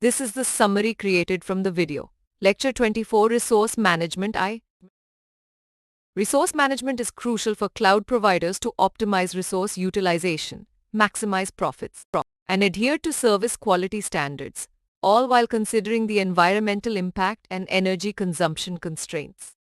This is the summary created from the video. Lecture 24, Resource Management. Resource management is crucial for cloud providers to optimize resource utilization, maximize profits, and adhere to service quality standards, all while considering the environmental impact and energy consumption constraints.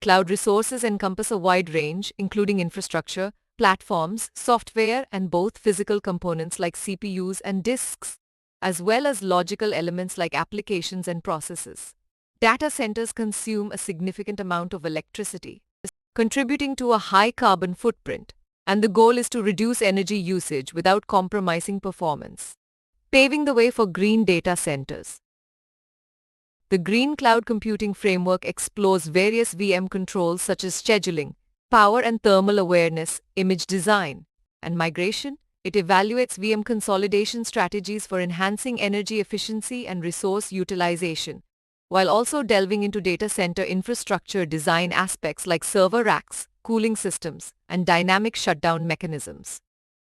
Cloud resources encompass a wide range, including infrastructure, platforms, software, and both physical components like CPUs and disks, as well as logical elements like applications and processes. Data centers consume a significant amount of electricity, contributing to a high carbon footprint, and the goal is to reduce energy usage without compromising performance, paving the way for green data centers. The Green Cloud Computing Framework explores various VM controls such as scheduling, power and thermal awareness, image design, and migration. It evaluates VM consolidation strategies for enhancing energy efficiency and resource utilization, while also delving into data center infrastructure design aspects like server racks, cooling systems, and dynamic shutdown mechanisms.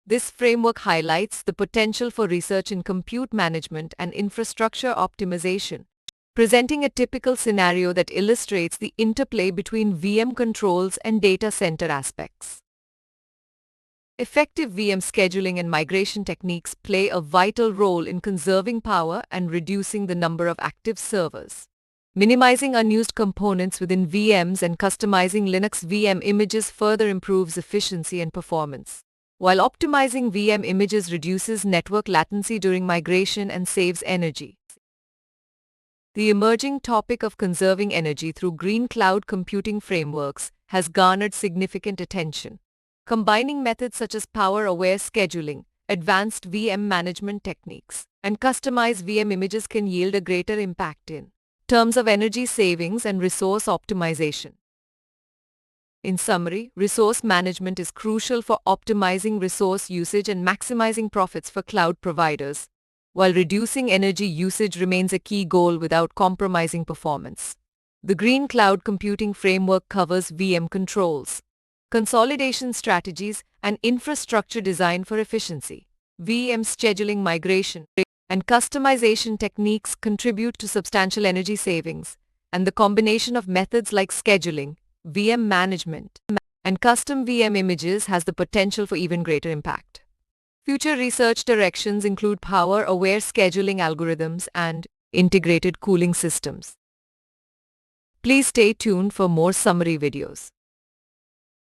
This framework highlights the potential for research in compute management and infrastructure optimization, presenting a typical scenario that illustrates the interplay between VM controls and data center aspects. Effective VM scheduling and migration techniques play a vital role in conserving power and reducing the number of active servers. Minimizing unused components within VMs and customizing Linux VM images further improves efficiency and performance, while optimizing VM images reduces network latency during migration and saves energy. The emerging topic of conserving energy through green cloud computing frameworks has garnered significant attention. Combining methods such as power-aware scheduling, advanced VM management techniques, and customized VM images can yield a greater impact in terms of energy savings and resource optimization. In summary, resource management is crucial for optimizing resource usage and maximizing profits for cloud providers, while reducing energy usage remains a key goal without compromising performance. The Green Cloud Computing Framework covers VM controls, consolidation strategies, and infrastructure design for efficiency. VM scheduling, migration, and customization techniques contribute to substantial energy savings, and the combination of methods like scheduling, VM management, and custom VM images has the potential for even greater impact. Future research directions include power-aware scheduling algorithms and integrated cooling systems. Please stay tuned for more summary videos.